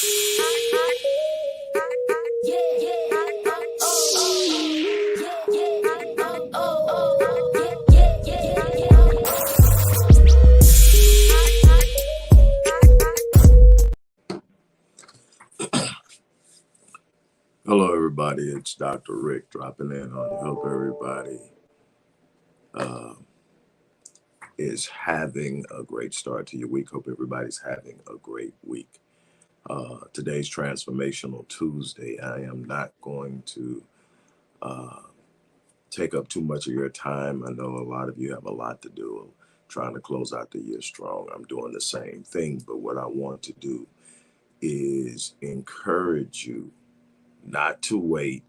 Hello, everybody. It's Dr. Rick dropping in on Hope everybody is having a great start to your week. Hope everybody's having a great week. Today's Transformational Tuesday. I am not going to take up too much of your time. I know a lot of you have a lot to do, trying to close out the year strong. I'm doing the same thing, but what I want to do is encourage you not to wait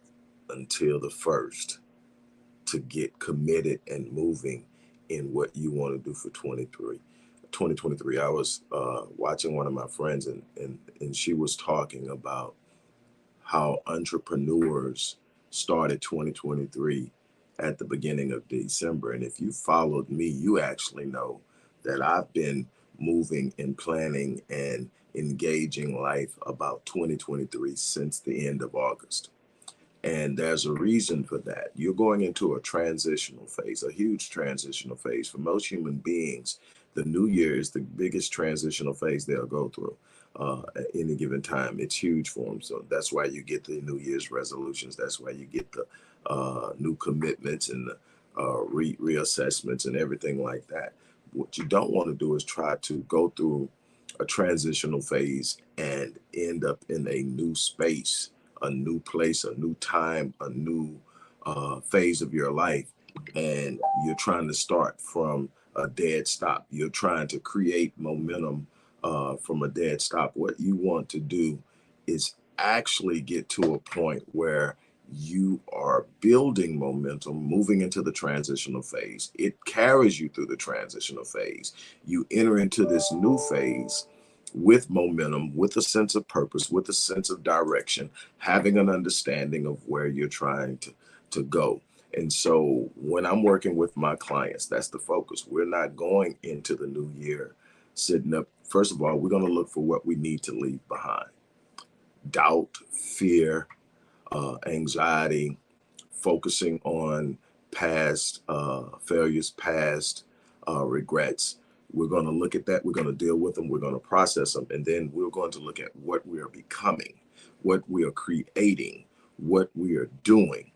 until the first to get committed and moving in what you want to do for 2023. I was watching one of my friends and she was talking about how entrepreneurs started 2023 at the beginning of December. And if you followed me, you actually know that I've been moving and planning and engaging life about 2023 since the end of August. And there's a reason for that. You're going into a transitional phase, a huge transitional phase. For most human beings, the new year is the biggest transitional phase they'll go through at any given time. It's huge for them. So that's why you get the New Year's resolutions. That's why you get the new commitments and the reassessments and everything like that. What you don't want to do is try to go through a transitional phase and end up in a new space, a new place, a new time, a new phase of your life. And you're trying to start from a dead stop. You're trying to create momentum from a dead stop. What you want to do is actually get to a point where you are building momentum, moving into the transitional phase. It carries you through the transitional phase. You enter into this new phase with momentum, with a sense of purpose, with a sense of direction, having an understanding of where you're trying to go. And so when I'm working with my clients, that's the focus. We're not going into the new year sitting up. First of all, we're going to look for what we need to leave behind. Doubt, fear, anxiety, focusing on past failures, past regrets. We're going to look at that. We're going to deal with them. We're going to process them. And then we're going to look at what we are becoming, what we are creating, what we are doing.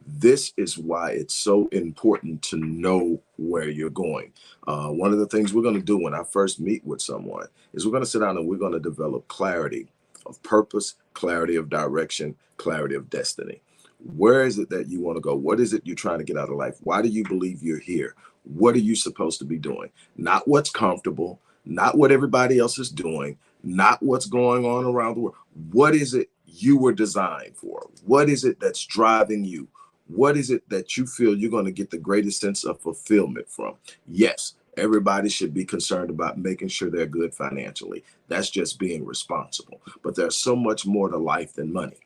This is why it's so important to know where you're going. One of the things we're going to do when I first meet with someone is we're going to sit down and we're going to develop clarity of purpose, clarity of direction, clarity of destiny. Where is it that you want to go? What is it you're trying to get out of life? Why do you believe you're here? What are you supposed to be doing? Not what's comfortable, not what everybody else is doing, not what's going on around the world. What is it you were designed for? What is it that's driving you? What is it that you feel you're going to get the greatest sense of fulfillment from? Yes, everybody should be concerned about making sure they're good financially. That's just being responsible. But there's so much more to life than money.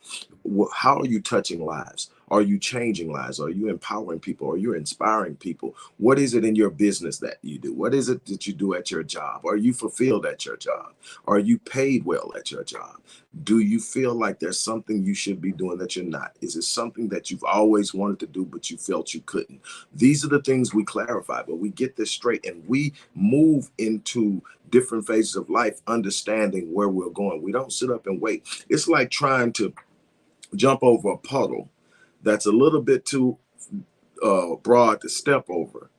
How are you touching lives? Are you changing lives? Are you empowering people? Are you inspiring people? What is it in your business that you do? What is it that you do at your job? Are you fulfilled at your job? Are you paid well at your job? Do you feel like there's something you should be doing that you're not? Is it something that you've always wanted to do, but you felt you couldn't? These are the things we clarify, but we get this straight and we move into different phases of life, understanding where we're going. We don't sit up and wait. It's like trying to jump over a puddle that's a little bit too broad to step over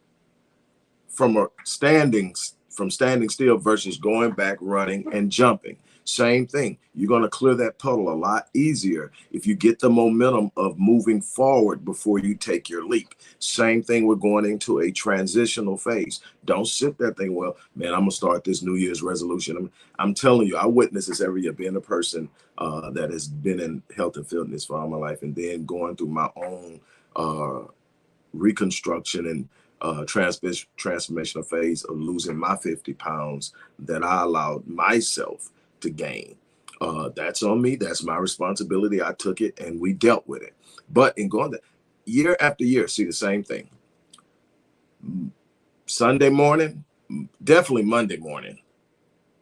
from standing still versus going back, running and jumping. Same thing. You're going to clear that puddle a lot easier if you get the momentum of moving forward before you take your leap. Same thing, we're going into a transitional phase. Don't sit there thinking, well, man, I'm going to start this New Year's resolution. I'm telling you, I witness this every year, being a person that has been in health and fitness for all my life, and then going through my own reconstruction and transformational phase of losing my 50 pounds that I allowed myself to gain. That's on me. That's my responsibility. I took it and we dealt with it. But in going there, year after year, see the same thing. Sunday morning, definitely Monday morning,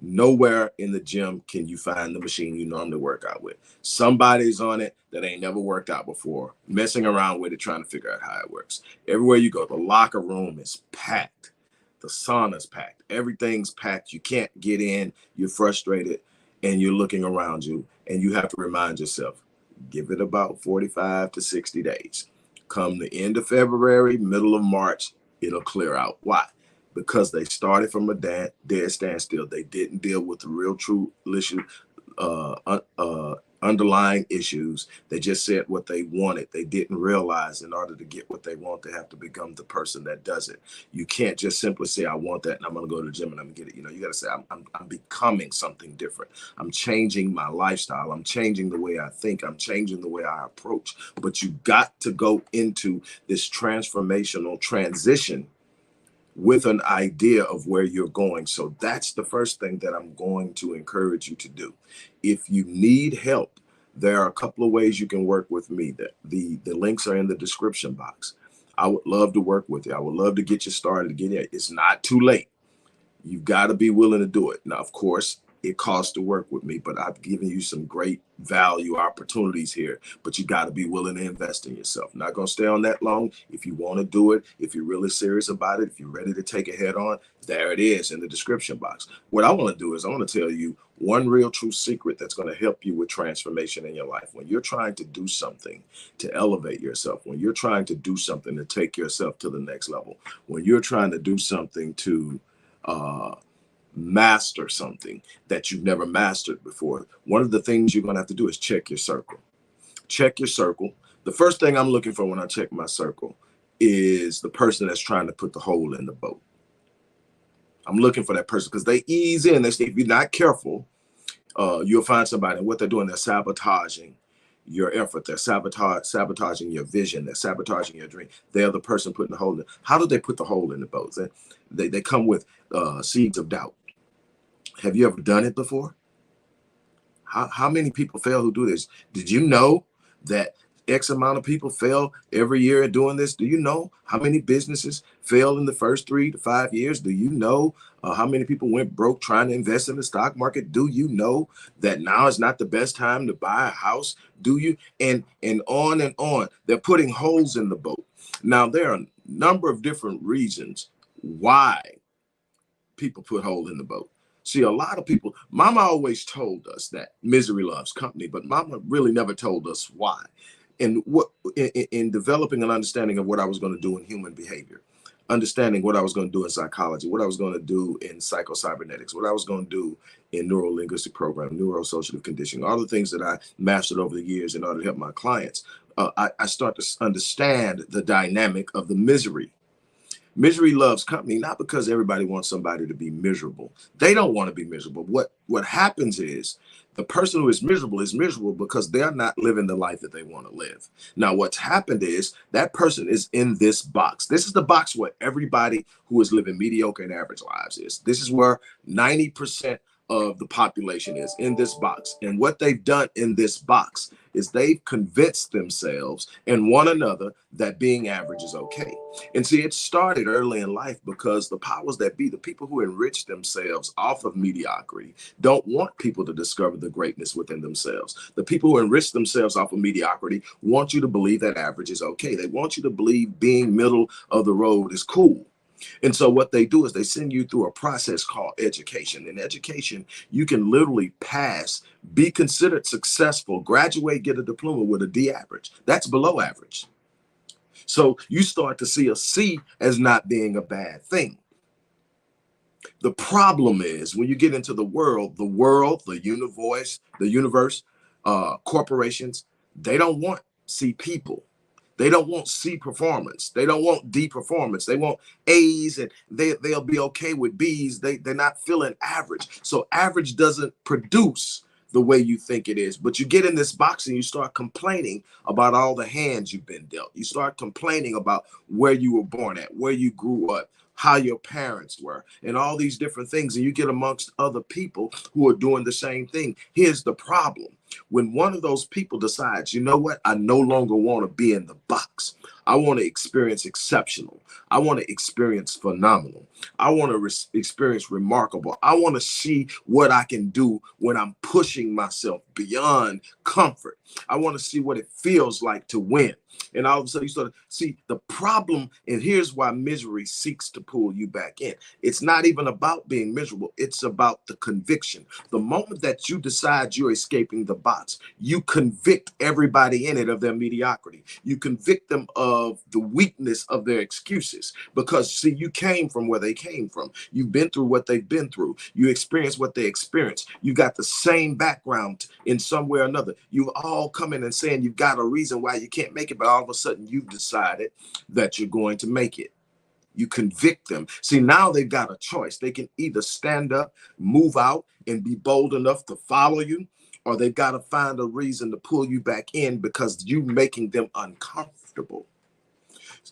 Nowhere in the gym can you find the machine you normally work out with. Somebody's on it that ain't never worked out before, messing around with it, trying to figure out how it works. Everywhere you go, the locker room is packed. The sauna's packed. Everything's packed. You can't get in. You're frustrated and you're looking around you, and you have to remind yourself, give it about 45 to 60 days. Come the end of February, middle of March, it'll clear out. Why? Because they started from a dead standstill. They didn't deal with the real true issue, underlying issues. They just said what they wanted. They didn't realize in order to get what they want, they have to become the person that does it. You can't just simply say, I want that, and I'm going to go to the gym and I'm going to get it. You got to say, I'm becoming something different. I'm changing my lifestyle. I'm changing the way I think. I'm changing the way I approach. But you got to go into this transformational transition with an idea of where you're going. So that's the first thing that I'm going to encourage you to do. If you need help, there are a couple of ways you can work with me. The links are in the description box. I would love to work with you. I would love to get you started to get it. It's not too late. You've got to be willing to do it. Now, of course, it costs to work with me, but I've given you some great value opportunities here, but you got to be willing to invest in yourself. Not going to stay on that long. If you want to do it, if you're really serious about it, if you're ready to take it head on, there it is in the description box. What I want to do is I want to tell you one real true secret that's going to help you with transformation in your life. When you're trying to do something to elevate yourself, when you're trying to do something to take yourself to the next level, when you're trying to do something to master something that you've never mastered before, one of the things you're going to have to do is check your circle. Check your circle. The first thing I'm looking for when I check my circle is the person that's trying to put the hole in the boat. I'm looking for that person because they ease in. They say, if you're not careful, you'll find somebody, and what they're doing, they're sabotaging your effort. They're sabotaging your vision. They're sabotaging your dream. They're the person putting the hole in. How do they put the hole in the boat? They come with seeds of doubt. Have you ever done it before? How many people fail who do this? Did you know that X amount of people fail every year at doing this? Do you know how many businesses fail in the first 3 to 5 years? Do you know how many people went broke trying to invest in the stock market? Do you know that now is not the best time to buy a house? Do you? And on and on. They're putting holes in the boat. Now, there are a number of different reasons why people put holes in the boat. See, a lot of people, mama always told us that misery loves company, but mama really never told us why. And what in developing an understanding of what I was going to do in human behavior, understanding what I was going to do in psychology, what I was going to do in psycho-cybernetics, what I was going to do in neuro-linguistic programming, neuro-associative conditioning, all the things that I mastered over the years in order to help my clients, I start to understand the dynamic of the misery. Misery loves company, not because everybody wants somebody to be miserable. They don't want to be miserable. What happens is the person who is miserable because they're not living the life that they want to live. Now, what's happened is that person is in this box. This is the box where everybody who is living mediocre and average lives is. This is where 90% of the population is in this box. And what they've done in this box is they've convinced themselves and one another that being average is okay. And see, it started early in life because the powers that be, the people who enrich themselves off of mediocrity, don't want people to discover the greatness within themselves. The people who enrich themselves off of mediocrity want you to believe that average is okay. They want you to believe being middle of the road is cool. And so what they do is they send you through a process called education. In education, you can literally pass, be considered successful, graduate, get a diploma with a D average. That's below average. So you start to see a C as not being a bad thing. The problem is when you get into the world, the universe, corporations, they don't want C people. They don't want C performance. They don't want D performance. They want A's, and they'll be okay with B's. They're not feeling average. So average doesn't produce the way you think it is. But you get in this box and you start complaining about all the hands you've been dealt. You start complaining about where you were born at, where you grew up, how your parents were, and all these different things. And you get amongst other people who are doing the same thing. Here's the problem. When one of those people decides, you know what, I no longer want to be in the box. I want to experience exceptional. I want to experience phenomenal. I want to experience remarkable. I want to see what I can do when I'm pushing myself beyond comfort. I want to see what it feels like to win. And all of a sudden, you start to see the problem. And here's why misery seeks to pull you back in. It's not even about being miserable. It's about the conviction. The moment that you decide you're escaping the box, you convict everybody in it of their mediocrity. You convict them of the weakness of their excuses. Because, see, you came from where they came from. You've been through what they've been through. You experienced what they experienced. You got the same background in some way or another. You've all come in and saying you've got a reason why you can't make it, but all of a sudden you've decided that you're going to make it. You convict them. See, now they've got a choice. They can either stand up, move out, and be bold enough to follow you, or they've got to find a reason to pull you back in because you're making them uncomfortable.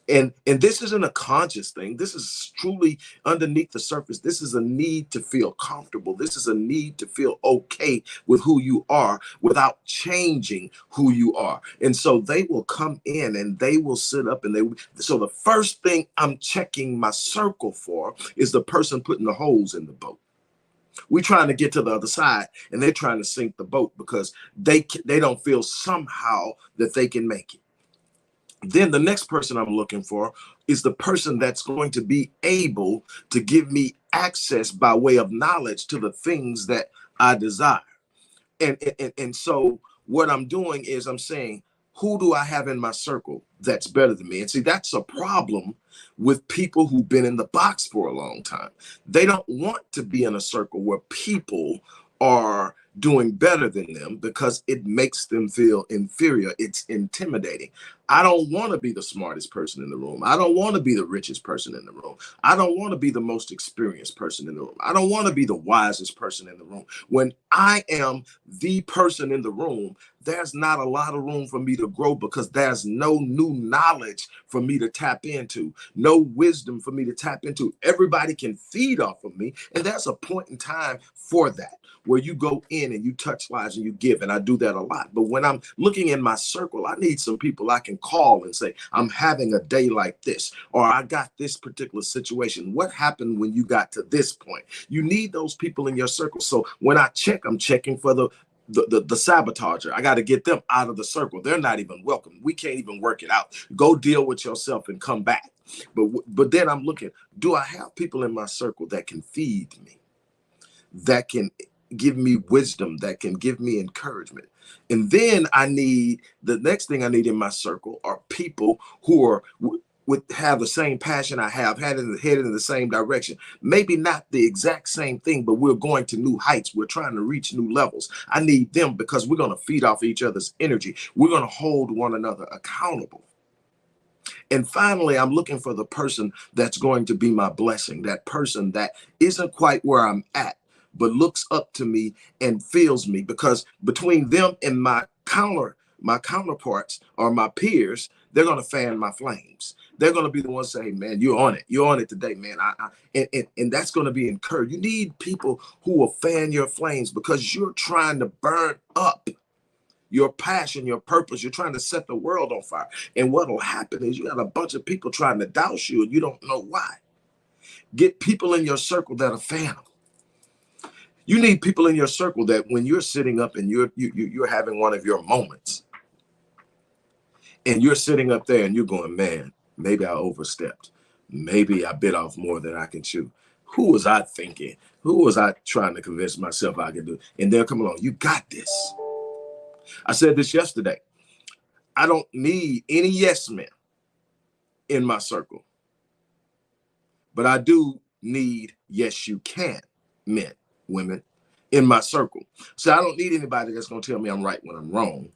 And this isn't a conscious thing. This is truly underneath the surface. This is a need to feel comfortable. This is a need to feel okay with who you are without changing who you are. And so they will come in and they will sit up and so the first thing I'm checking my circle for is the person putting the holes in the boat. We're trying to get to the other side and they're trying to sink the boat because they don't feel somehow that they can make it. Then the next person I'm looking for is the person that's going to be able to give me access by way of knowledge to the things that I desire. And so what I'm doing is I'm saying, who do I have in my circle that's better than me? And see, that's a problem with people who've been in the box for a long time. They don't want to be in a circle where people are doing better than them because it makes them feel inferior. It's intimidating. I don't want to be the smartest person in the room. I don't want to be the richest person in the room. I don't want to be the most experienced person in the room. I don't want to be the wisest person in the room. When I am the person in the room, there's not a lot of room for me to grow because there's no new knowledge for me to tap into, no wisdom for me to tap into. Everybody can feed off of me. And there's a point in time for that, where you go in and you touch lives and you give. And I do that a lot. But when I'm looking in my circle, I need some people I can call and say, I'm having a day like this, or I got this particular situation. What happened when you got to this point? You need those people in your circle. So when I check, I'm checking for the sabotager. I got to get them out of the circle. They're not even welcome. We can't even work it out. Go deal with yourself and come back. But then I'm looking, do I have people in my circle that can feed me, that can give me wisdom, that can give me encouragement? And then the next thing I need in my circle are people who are have the same passion I have, headed in the same direction. Maybe not the exact same thing, but we're going to new heights. We're trying to reach new levels. I need them because we're going to feed off each other's energy. We're going to hold one another accountable. And finally, I'm looking for the person that's going to be my blessing, that person that isn't quite where I'm at, but looks up to me and feels me, because between them and my counterparts or my peers, they're going to fan my flames. They're going to be the ones say, hey, man, you're on it. You're on it today, man. And that's going to be encouraged. You need people who will fan your flames because you're trying to burn up your passion, your purpose. You're trying to set the world on fire. And what will happen is you got a bunch of people trying to douse you and you don't know why. Get people in your circle that are fan them. You need people in your circle that when you're sitting up and you're having one of your moments and you're sitting up there and you're going, man, maybe I overstepped. Maybe I bit off more than I can chew. Who was I thinking? Who was I trying to convince myself I could do? And they'll come along. You got this. I said this yesterday. I don't need any yes men in my circle, but I do need yes you can men, women in my circle. So I don't need anybody that's going to tell me I'm right when I'm wrong.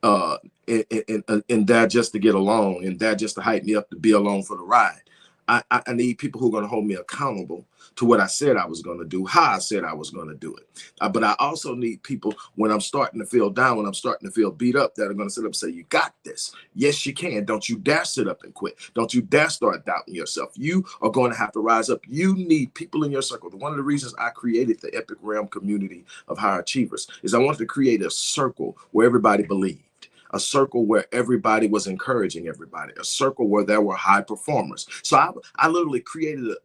And that just to get along, and that just to hype me up to be along for the ride. I need people who are going to hold me accountable to what I said I was going to do, how I said I was going to do it. But I also need people when I'm starting to feel down, when I'm starting to feel beat up, that are going to sit up and say, you got this. Yes, you can. Don't you dare sit up and quit. Don't you dare start doubting yourself. You are going to have to rise up. You need people in your circle. One of the reasons I created the Epic Realm community of high achievers is I wanted to create a circle where everybody believed. A circle where everybody was encouraging everybody, a circle where there were high performers. So I literally created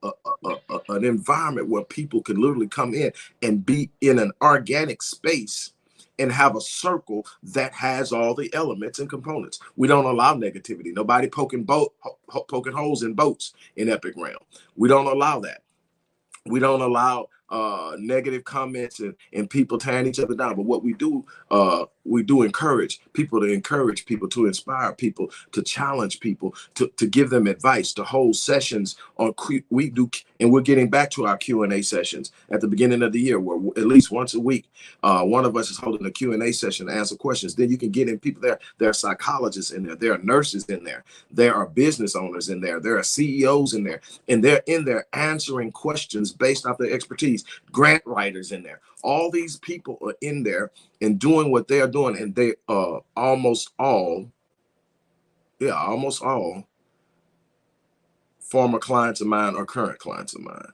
an environment where people could literally come in and be in an organic space and have a circle that has all the elements and components. We don't allow negativity. Nobody poking holes in boats in Epic Realm. We don't allow that. We don't allow negative comments and people tearing each other down. But what we do encourage people, to inspire people, to challenge people, to give them advice, to hold sessions on we do. And we're getting back to our Q&A sessions at the beginning of the year, where at least once a week, one of us is holding a Q&A session to answer questions. Then you can get in people there. There are psychologists in there. There are nurses in there. There are business owners in there. There are CEOs in there. And they're in there answering questions based off their expertise. Grant writers in there. All these people are in there and doing what they are doing. And they almost all former clients of mine or current clients of mine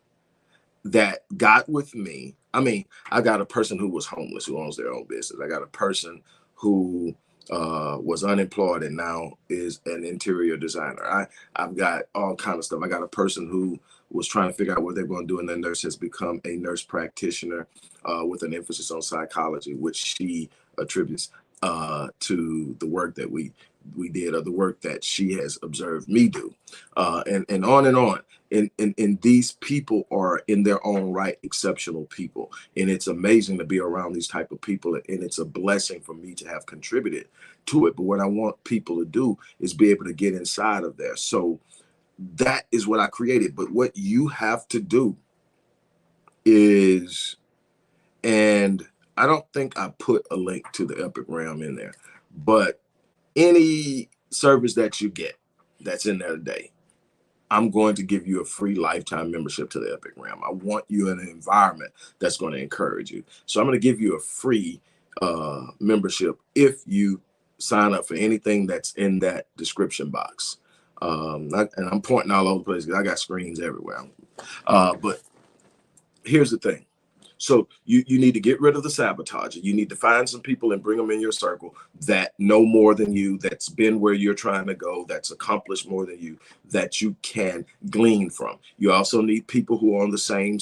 that got with me. I mean, I got a person who was homeless who owns their own business. I got a person who was unemployed and now is an interior designer. I've got all kind of stuff. I got a person who was trying to figure out what they're going to do, and the nurse has become a nurse practitioner with an emphasis on psychology, which she attributes to the work that we did, or the work that she has observed me do, and on and on. And these people are in their own right exceptional people, and it's amazing to be around these type of people, and it's a blessing for me to have contributed to it. But what I want people to do is be able to get inside of there. So that is what I created. But what you have to do is, and I don't think I put a link to the Epic Realm in there, but any service that you get that's in there today, I'm going to give you a free lifetime membership to the Epic Realm. I want you in an environment that's going to encourage you. So I'm going to give you a free membership if you sign up for anything that's in that description box. And I'm pointing all over the place because I got screens everywhere. But here's the thing. So you need to get rid of the sabotage. You need to find some people and bring them in your circle that know more than you, that's been where you're trying to go, that's accomplished more than you, that you can glean from. You also need people who are on the same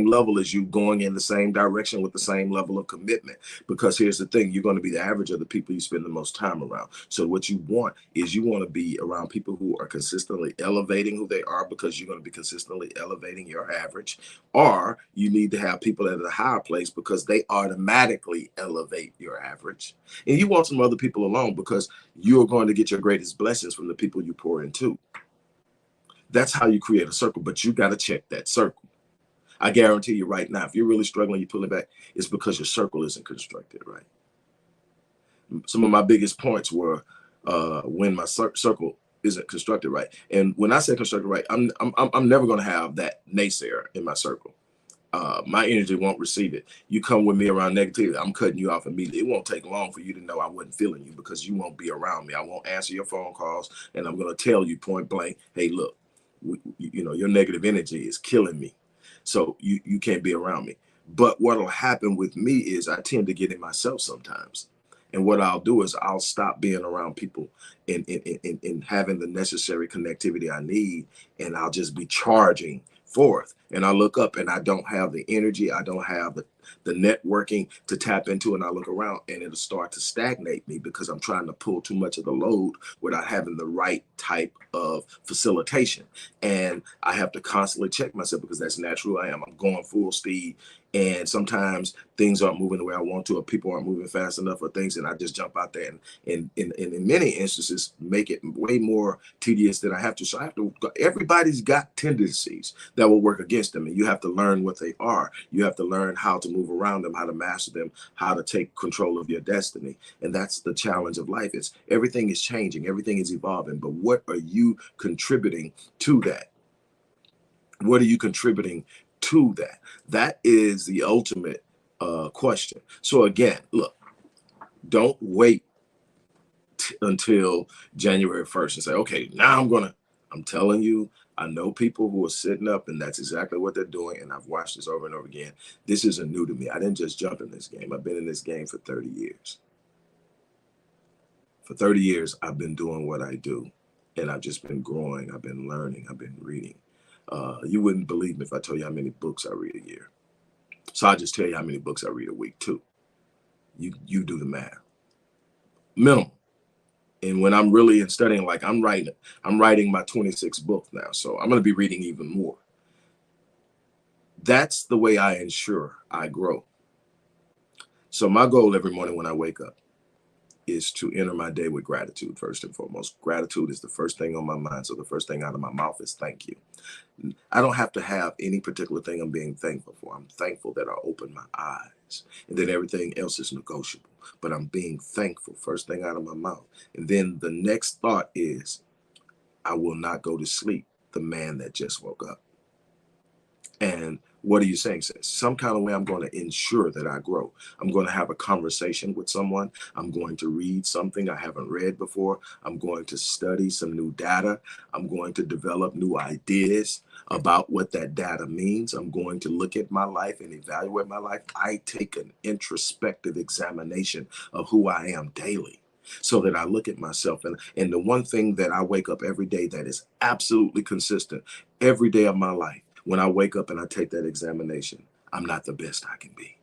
level as you, going in the same direction with the same level of commitment. Because here's the thing, you're going to be the average of the people you spend the most time around. So what you want is, you want to be around people who are consistently elevating who they are, because you're going to be consistently elevating your average. Or you need to have people at a higher place because they automatically elevate your average. And you want some other people along because you're going to get your greatest blessings from the people you pour into. That's how you create a circle, but you got to check that circle. I guarantee you right now, if you're really struggling, you pull it back, it's because your circle isn't constructed right. Some of my biggest points were when my circle isn't constructed right. And when I say constructed right, I'm never going to have that naysayer in my circle. My energy won't receive it. You come with me around negativity, I'm cutting you off immediately. It won't take long for you to know I wasn't feeling you, because you won't be around me. I won't answer your phone calls, and I'm going to tell you point blank, hey, look, your negative energy is killing me. So you can't be around me. But what'll happen with me is I tend to get in myself sometimes. And what I'll do is I'll stop being around people and having the necessary connectivity I need, and I'll just be charging forth. And I look up and I don't have the energy, I don't have the networking to tap into, and I look around and it'll start to stagnate me because I'm trying to pull too much of the load without having the right type of facilitation. And I have to constantly check myself, because that's natural. I'm going full speed, and sometimes things aren't moving the way I want to, or people aren't moving fast enough, or things, and I just jump out there and in many instances make it way more tedious than I have to. So I have to, everybody's got tendencies that will work against them, and you have to learn what they are. You have to learn how to move around them, how to master them, how to take control of your destiny. And that's the challenge of life. Everything is changing, everything is evolving, but what are you contributing to that? What are you contributing to that? That is the ultimate question. So again, look, don't wait until January 1st and say, okay, now I'm telling you, I know people who are sitting up and that's exactly what they're doing. And I've watched this over and over again. This isn't new to me. I didn't just jump in this game. I've been in this game for 30 years. For 30 years, I've been doing what I do, and I've just been growing. I've been learning. I've been reading. You wouldn't believe me if I told you how many books I read a year. So I'll just tell you how many books I read a week too. You do the math. Minimum. And when I'm really in studying, like I'm writing my 26th book now. So I'm going to be reading even more. That's the way I ensure I grow. So my goal every morning when I wake up is to enter my day with gratitude first and foremost. Gratitude is the first thing on my mind. So the first thing out of my mouth is thank you. I don't have to have any particular thing I'm being thankful for. I'm thankful that I opened my eyes, and then everything else is negotiable. But I'm being thankful, first thing out of my mouth. And then the next thought is, I will not go to sleep the man that just woke up. And what are you saying? Some kind of way I'm going to ensure that I grow. I'm going to have a conversation with someone. I'm going to read something I haven't read before. I'm going to study some new data. I'm going to develop new ideas about what that data means. I'm going to look at my life and evaluate my life. I take an introspective examination of who I am daily, so that I look at myself. And the one thing that I wake up every day that is absolutely consistent every day of my life, when I wake up and I take that examination, I'm not the best I can be.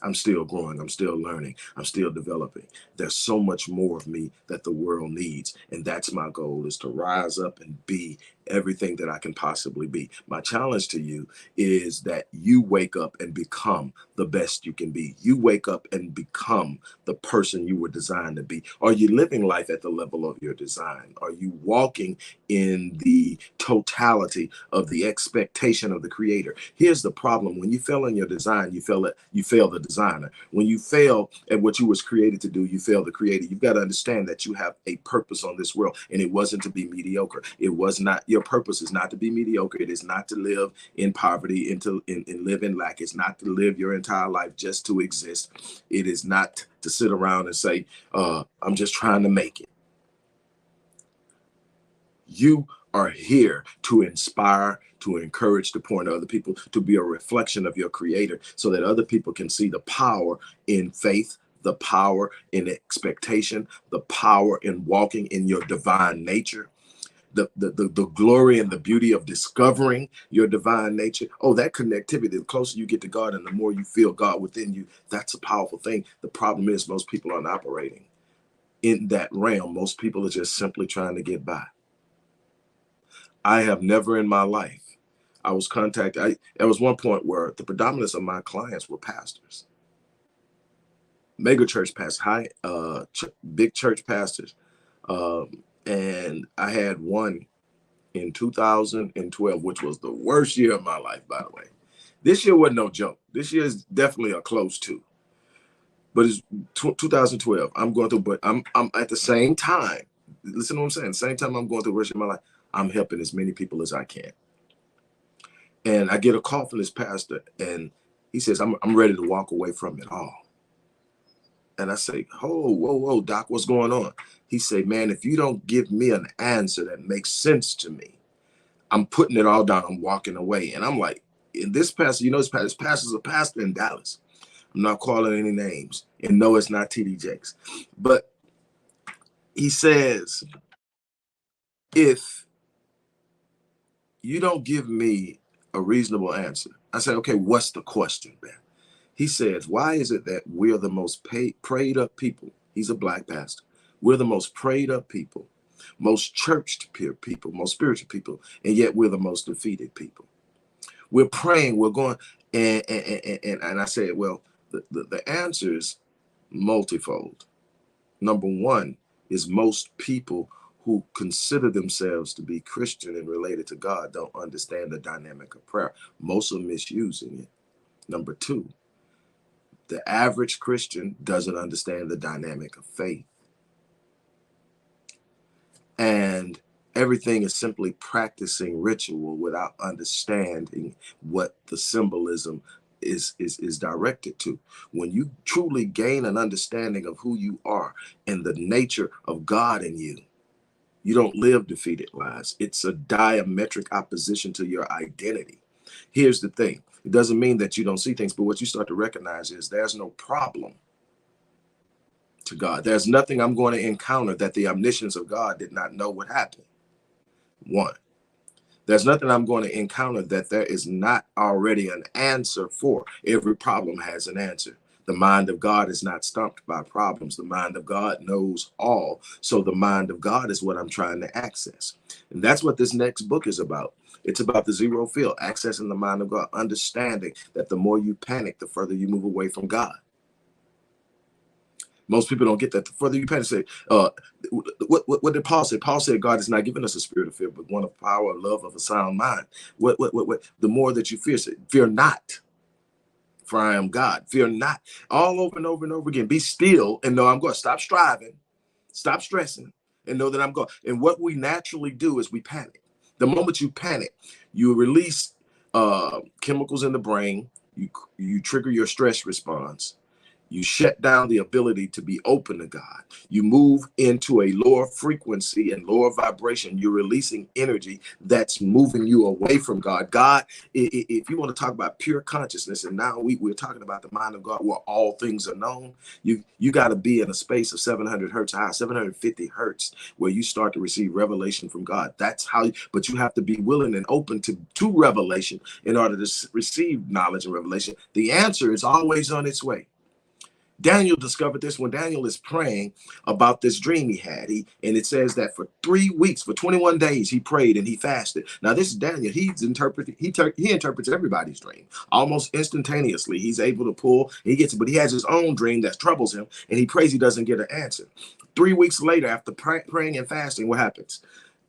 I'm still growing. I'm still learning. I'm still developing. There's so much more of me that the world needs. And that's my goal, is to rise up and be everything that I can possibly be. My challenge to you is that you wake up and become the best you can be. You wake up and become the person you were designed to be. Are you living life at the level of your design? Are you walking in the totality of the expectation of the creator? Here's the problem. When you fail in your design, you fail the designer. When you fail at what you was created to do, you fail the creator. You've got to understand that you have a purpose on this world, and it wasn't to be mediocre. It was not. Your purpose is not to be mediocre. It is not to live in poverty and live in lack. It's not to live your entire life just to exist. It is not to sit around and say, I'm just trying to make it. You are here to inspire, to encourage, to point to other people, to be a reflection of your creator, so that other people can see the power in faith, the power in expectation, the power in walking in your divine nature, the glory and the beauty of discovering your divine nature. Oh, that connectivity, the closer you get to God and the more you feel God within you, that's a powerful thing. The problem is most people aren't operating in that realm. Most people are just simply trying to get by. I have never in my life, I was contacted. There was one point where the predominance of my clients were pastors, mega church pastors, big church pastors. And I had one in 2012, which was the worst year of my life, by the way. This year wasn't no joke. This year is definitely a close to, but it's 2012. I'm going through, but I'm at the same time. Listen to what I'm saying. The same time I'm going through the worst of my life, I'm helping as many people as I can. And I get a call from this pastor, and he says, I'm ready to walk away from it all. And I say, oh, whoa, Doc, what's going on? He said, man, if you don't give me an answer that makes sense to me, I'm putting it all down. I'm walking away. And I'm like, and this pastor, this pastor's a pastor in Dallas. I'm not calling any names. And no, it's not TD Jakes. But he says, if you don't give me a reasonable answer, I said, okay, what's the question, man? He says, why is it that we're the most prayed up people? He's a black pastor. We're the most prayed up people, most churched people, most spiritual people, and yet we're the most defeated people. We're praying, we're going, and I said, well, the answer is multifold. Number one is most people who consider themselves to be Christian and related to God don't understand the dynamic of prayer. Most are misusing it. Number two, the average Christian doesn't understand the dynamic of faith. And Everything is simply practicing ritual without understanding what the symbolism is directed to. When you truly gain an understanding of who you are and the nature of God in you, you don't live defeated lives. It's a diametric opposition to your identity. Here's the thing. It doesn't mean that you don't see things, but what you start to recognize is there's no problem to God. There's nothing I'm going to encounter that the omniscience of God did not know would happen. One, there's nothing I'm going to encounter that there is not already an answer for. Every problem has an answer. The mind of God is not stumped by problems. The mind of God knows all. So the mind of God is what I'm trying to access. And that's what this next book is about. It's about the zero field, accessing the mind of God, understanding that the more you panic, the further you move away from God. Most people don't get that. The further you panic, say, what did Paul say? Paul said, God has not given us a spirit of fear, but one of power, of love, of a sound mind. What? The more that you fear, say, fear not, for I am God. Fear not. All over and over and over again. Be still and know I'm God. Stop striving. Stop stressing and know that I'm God. And what we naturally do is we panic. The moment you panic, you release chemicals in the brain. You trigger your stress response. You shut down the ability to be open to God. You move into a lower frequency and lower vibration. You're releasing energy that's moving you away from God. God, if you want to talk about pure consciousness, and now we're talking about the mind of God where all things are known, you got to be in a space of 700 hertz high, 750 hertz, where you start to receive revelation from God. That's how, but you have to be willing and open to revelation in order to receive knowledge and revelation. The answer is always on its way. Daniel discovered this when Daniel is praying about this dream he had. And it says that for 3 weeks, for 21 days, he prayed and he fasted. Now, this is Daniel. He interprets everybody's dream almost instantaneously. He's able to pull, he gets it, but he has his own dream that troubles him, and he prays he doesn't get an answer. 3 weeks later, after praying and fasting, what happens?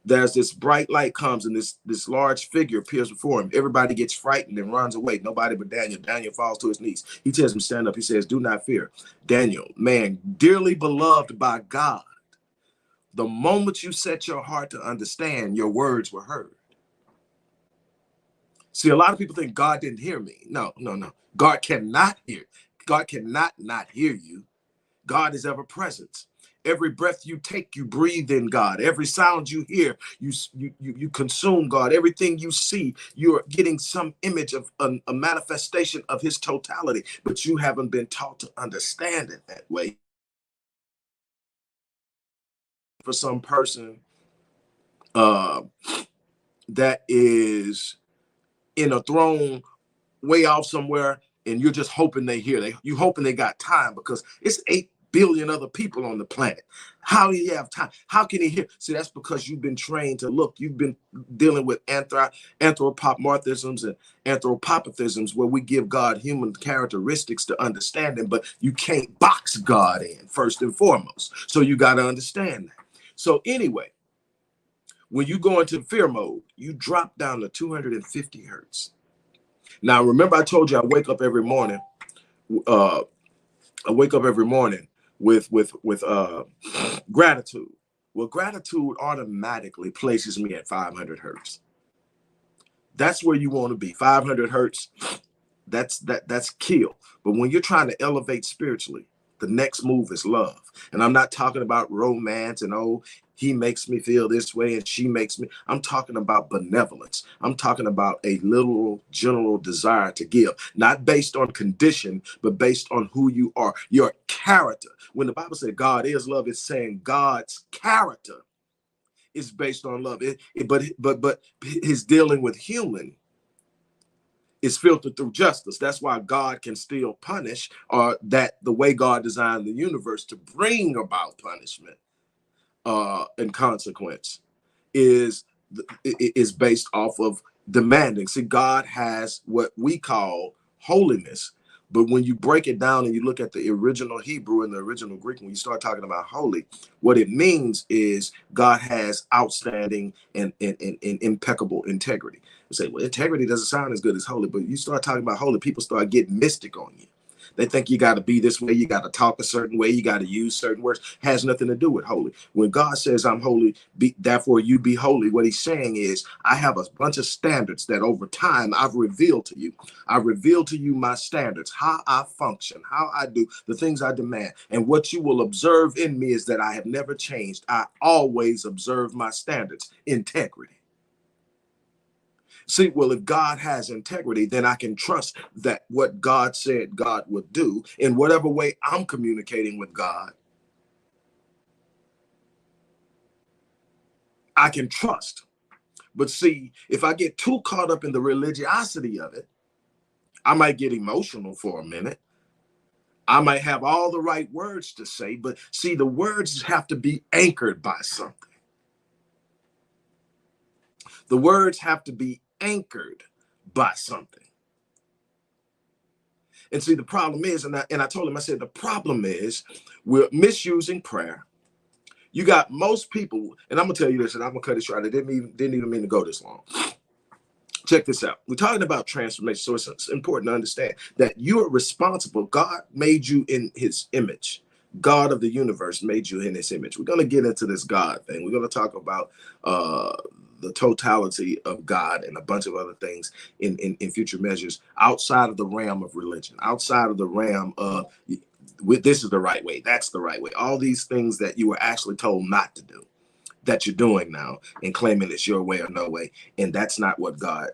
There's this bright light comes and this large figure appears before him. Everybody gets frightened and runs away. Nobody but Daniel. Daniel falls to his knees. He tells him, stand up. He says, do not fear. Daniel, man, dearly beloved by God, the moment you set your heart to understand, your words were heard. See, a lot of people think God didn't hear me. No. God cannot hear. God cannot not hear you. God is ever present. Every breath you take, you breathe in God. Every sound you hear, you consume God. Everything you see, you're getting some image of a manifestation of his totality, but you haven't been taught to understand it that way. For some person that is in a throne way off somewhere, and you're just hoping they hear. You hoping they got time because it's 8 billion other people on the planet. How do you have time? How can he hear? See, that's because you've been trained to look. You've been dealing with anthropomorphisms and anthropopathisms, where we give God human characteristics to understand him, but you can't box God in first and foremost. So you got to understand that. So anyway, when you go into fear mode, you drop down to 250 hertz. Now, remember I told you I wake up every morning. I wake up every morning with gratitude. Well, gratitude automatically places me at 500 hertz. That's where you want to be. 500 hertz. That's kill. But when you're trying to elevate spiritually, the next move is love. And I'm not talking about romance and, oh, he makes me feel this way and she makes me. I'm talking about benevolence. I'm talking about a literal, general desire to give, not based on condition, but based on who you are, your character. When the Bible says God is love, it's saying God's character is based on love. But his dealing with human is filtered through justice. That's why God can still punish, or that the way God designed the universe to bring about punishment and consequence is based off of demanding. See, God has what we call holiness, but when you break it down and you look at the original Hebrew and the original Greek, when you start talking about holy, what it means is God has outstanding and impeccable integrity. You say, well, integrity doesn't sound as good as holy, but you start talking about holy, people start getting mystic on you. They think you got to be this way, you got to talk a certain way, you got to use certain words. Has nothing to do with holy. When God says I'm holy, therefore you be holy, what he's saying is I have a bunch of standards that over time I've revealed to you. I revealed to you my standards, how I function, how I do the things I demand. And what you will observe in me is that I have never changed. I always observe my standards, integrity. See, well, if God has integrity, then I can trust that what God said God would do in whatever way I'm communicating with God, I can trust. But see, if I get too caught up in the religiosity of it, I might get emotional for a minute. I might have all the right words to say, but see, the words have to be anchored by something. The words have to be anchored by something. And see, the problem is, and I told him, I said, the problem is we're misusing prayer. You got most people, and I'm gonna tell you this, and I'm gonna cut it short. I didn't even mean to go this long. Check this out. We're talking about transformation, so it's important to understand that you are responsible. God made you in his image. God of the universe made you in his image. We're going to get into this God thing. We're going to talk about the totality of God and a bunch of other things in future measures outside of the realm of religion, outside of the realm of this is the right way, that's the right way. All these things that you were actually told not to do, that you're doing now and claiming it's your way or no way. And that's not what God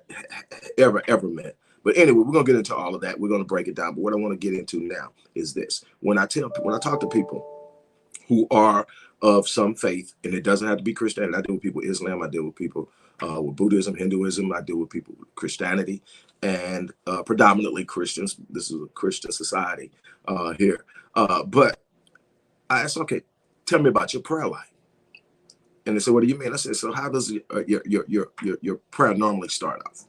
ever meant. But anyway, we're going to get into all of that. We're going to break it down. But what I want to get into now is this. When I talk to people who are of some faith, and it doesn't have to be Christianity. I deal with people Islam. I deal with people with Buddhism, Hinduism. I deal with people with Christianity, and predominantly Christians. This is a Christian society here. But I asked, okay, tell me about your prayer life. And they said, what do you mean? I said, so how does your prayer normally start off?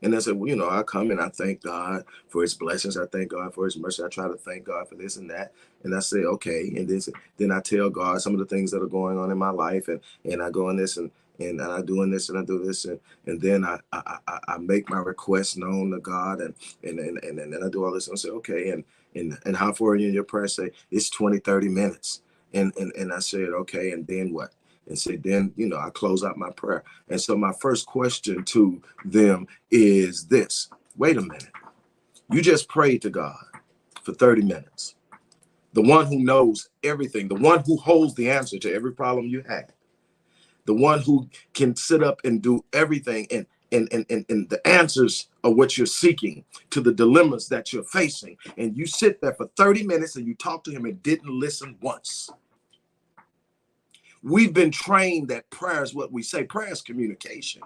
And they said, well, I come and I thank God for his blessings. I thank God for his mercy. I try to thank God for this and that. And I say, okay. And then I tell God some of the things that are going on in my life. And I go in this and I doing this and I do this. And then I make my request known to God and I do all this. And I say, okay. And how far are you in your prayer? Say, it's 20, 30 minutes. And I said, okay. And then what? And said, then, I close out my prayer. And so my first question to them is this. Wait a minute. You just prayed to God for 30 minutes. The one who knows everything, the one who holds the answer to every problem you have, the one who can sit up and do everything and the answers are what you're seeking to the dilemmas that you're facing. And you sit there for 30 minutes and you talk to him and didn't listen once. We've been trained that prayer is what we say. Prayer is communication.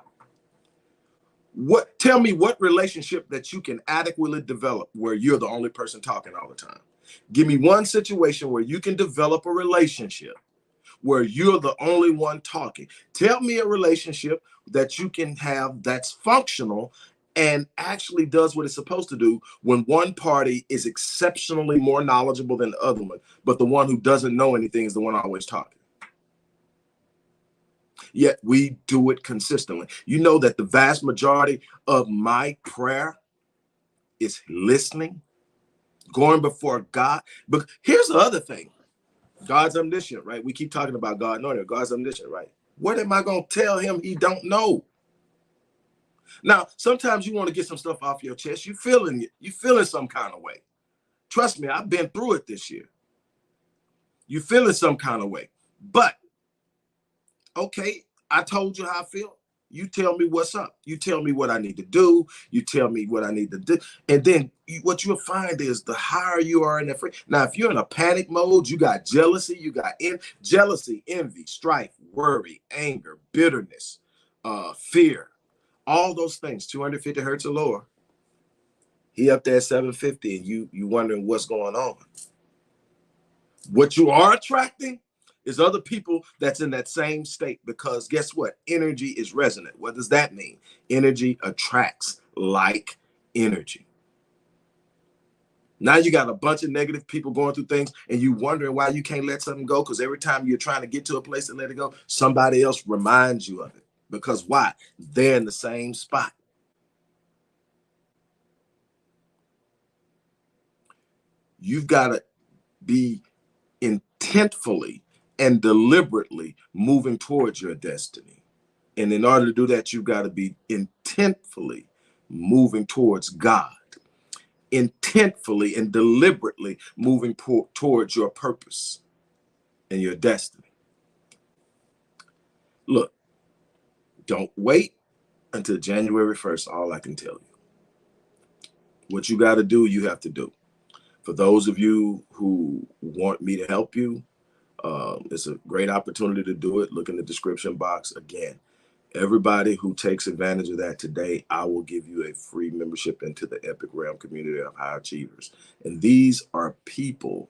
Tell me what relationship that you can adequately develop where you're the only person talking all the time. Give me one situation where you can develop a relationship where you're the only one talking. Tell me a relationship that you can have that's functional and actually does what it's supposed to do when one party is exceptionally more knowledgeable than the other one, but the one who doesn't know anything is the one always talking. Yet we do it consistently. You know that the vast majority of my prayer is listening, going before God. But here's the other thing. God's omniscient, right? We keep talking about God knowing it. God's omniscient, right? What am I going to tell him he don't know? Now, sometimes you want to get some stuff off your chest. You feeling some kind of way. Trust me, I've been through it this year. You feeling some kind of way. But, okay, I told you how I feel. You tell me what's up. You tell me what I need to do. You tell me what I need to do. And then what you'll find is the higher you are in that frame. Now, if you're in a panic mode, you got jealousy, jealousy, envy, strife, worry, anger, bitterness, fear, all those things, 250 hertz or lower. He up there at 750 and you wondering what's going on. What you are attracting is other people that's in that same state, because guess what? Energy is resonant. What does that mean? Energy attracts like energy. Now you got a bunch of negative people going through things and you wondering why you can't let something go, because every time you're trying to get to a place and let it go, somebody else reminds you of it. Because why? They're in the same spot. You've got to be intentfully and deliberately moving towards your destiny. And in order to do that, you've got to be intentfully moving towards God, intentfully and deliberately moving towards your purpose and your destiny. Look, don't wait until January 1st. All I can tell you. What you got to do, you have to do. For those of you who want me to help you, it's a great opportunity to do it. Look in the description box. Again, everybody who takes advantage of that today, I will give you a free membership into the Epic Realm community of high achievers. And these are people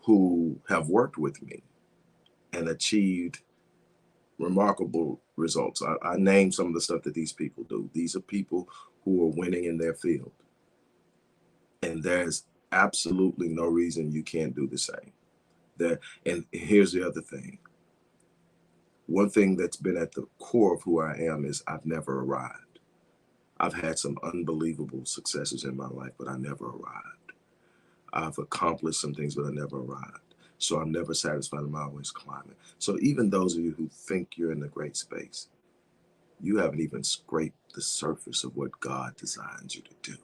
who have worked with me and achieved remarkable results. I named some of the stuff that these people do. These are people who are winning in their field. And there's absolutely no reason you can't do the same. And here's the other thing. One thing that's been at the core of who I am is I've never arrived. I've had some unbelievable successes in my life, but I never arrived. I've accomplished some things, but I never arrived. So I'm never satisfied. I'm always climbing. So even those of you who think you're in a great space, you haven't even scraped the surface of what God designs you to do.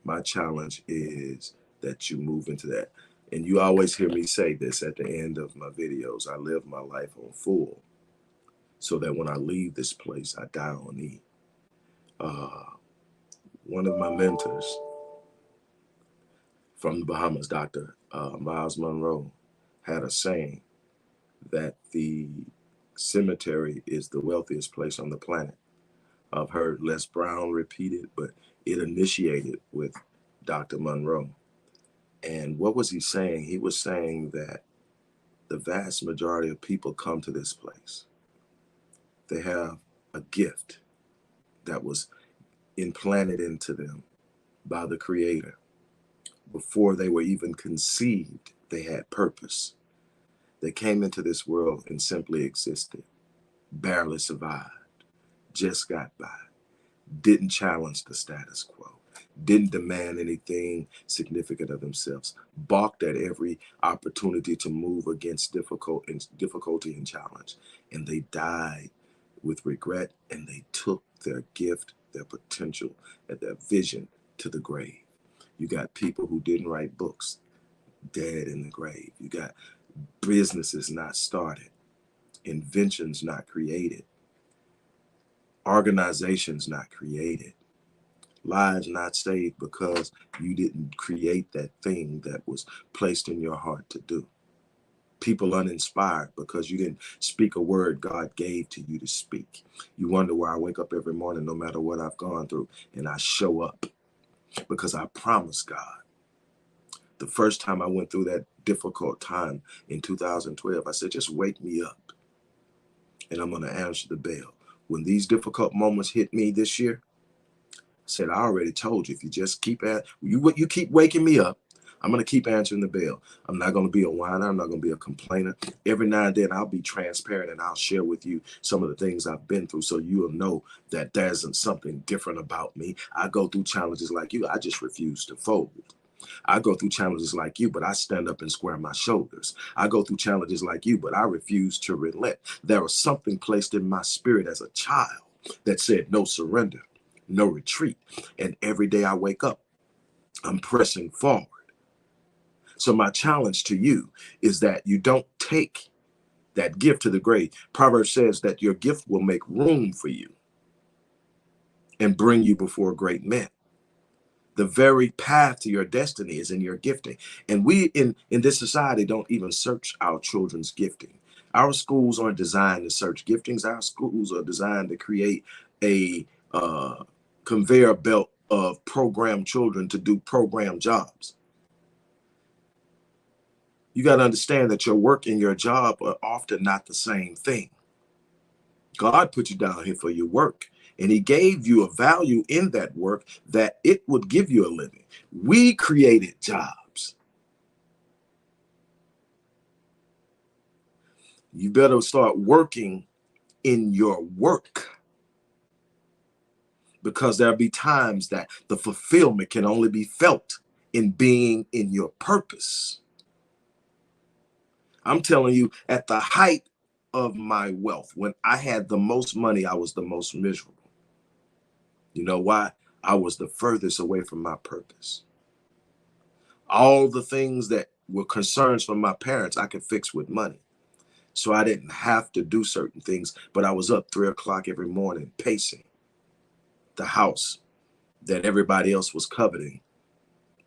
My challenge is that you move into that. And you always hear me say this at the end of my videos. I live my life on full so that when I leave this place, I die on E. One of my mentors from the Bahamas, Dr. Miles Monroe, had a saying that the cemetery is the wealthiest place on the planet. I've heard Les Brown repeat it, but it initiated with Dr. Monroe. And what was he saying? He was saying that the vast majority of people come to this place. They have a gift that was implanted into them by the Creator. Before they were even conceived, they had purpose. They came into this world and simply existed, barely survived, just got by, didn't challenge the status quo, didn't demand anything significant of themselves, balked at every opportunity to move against difficulty and challenge. And they died with regret, and they took their gift, their potential, and their vision to the grave. You got people who didn't write books, dead in the grave. You got businesses not started, inventions not created, organizations not created, lives not saved because you didn't create that thing that was placed in your heart to do. People uninspired because you didn't speak a word God gave to you to speak. You wonder why I wake up every morning, no matter what I've gone through, and I show up because I promised God. The first time I went through that difficult time in 2012, I said, just wake me up and I'm going to answer the bell. When these difficult moments hit me this year, I said, I already told you, if you just keep you keep waking me up, I'm going to keep answering the bell. I'm not going to be a whiner. I'm not going to be a complainer. Every now and then I'll be transparent and I'll share with you some of the things I've been through so you'll know that there's something different about me. I go through challenges like you. I just refuse to fold. I go through challenges like you, but I stand up and square my shoulders. I go through challenges like you, but I refuse to relent. There was something placed in my spirit as a child that said no surrender, no retreat. And every day I wake up, I'm pressing forward. So my challenge to you is that you don't take that gift to the grave. Proverbs says that your gift will make room for you and bring you before great men. The very path to your destiny is in your gifting. And we in this society don't even search our children's gifting. Our schools aren't designed to search giftings. Our schools are designed to create a conveyor belt of programmed children to do programmed jobs. You got to understand that your work and your job are often not the same thing. God put you down here for your work, and he gave you a value in that work that it would give you a living. We created jobs. You better start working in your work. because there'll be times that the fulfillment can only be felt in being in your purpose. I'm telling you, at the height of my wealth, when I had the most money, I was the most miserable. You know why? I was the furthest away from my purpose. All the things that were concerns from my parents, I could fix with money. So I didn't have to do certain things, but I was up 3 o'clock every morning pacing the house that everybody else was coveting,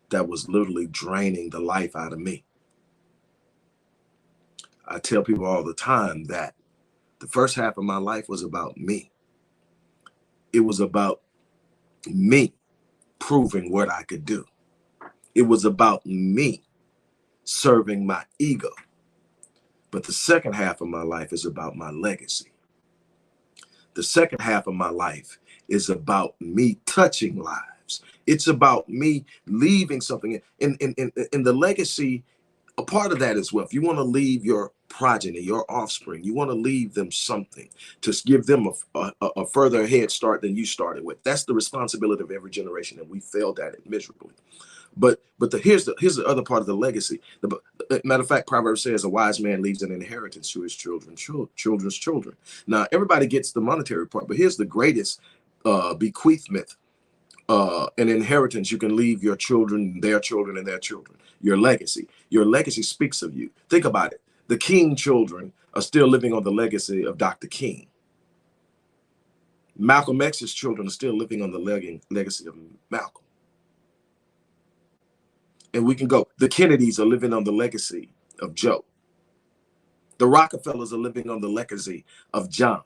that was literally draining the life out of me. I tell people all the time that the first half of my life was about me. It was about me proving what I could do. It was about me serving my ego. But the second half of my life is about my legacy. The second half of my life is about me touching lives. It's about me leaving something in the legacy. A part of that is wealth. You want to leave your progeny, your offspring. You want to leave them something to give them a further head start than you started with. That's the responsibility of every generation, and we failed at it miserably. But here's the other part of the legacy. Matter of fact, Proverbs says a wise man leaves an inheritance to his children's children. Now everybody gets the monetary part, but here's the greatest bequeathment, an inheritance you can leave your children, their children, and their children. Your legacy. Your legacy speaks of you. Think about it. The King children are still living on the legacy of Dr. King. Malcolm X's children are still living on the legacy of Malcolm. And we can go. The Kennedys are living on the legacy of Joe. The Rockefellers are living on the legacy of John.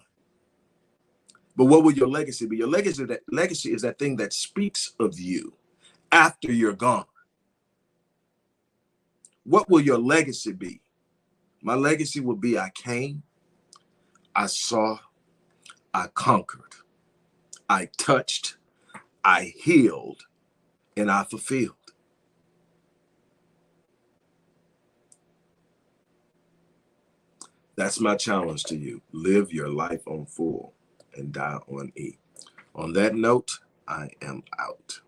But what will your legacy be? Your legacy is that thing that speaks of you after you're gone. What will your legacy be? My legacy will be I came, I saw, I conquered, I touched, I healed, and I fulfilled. That's my challenge to you. Live your life on full and die on E. On that note, I am out.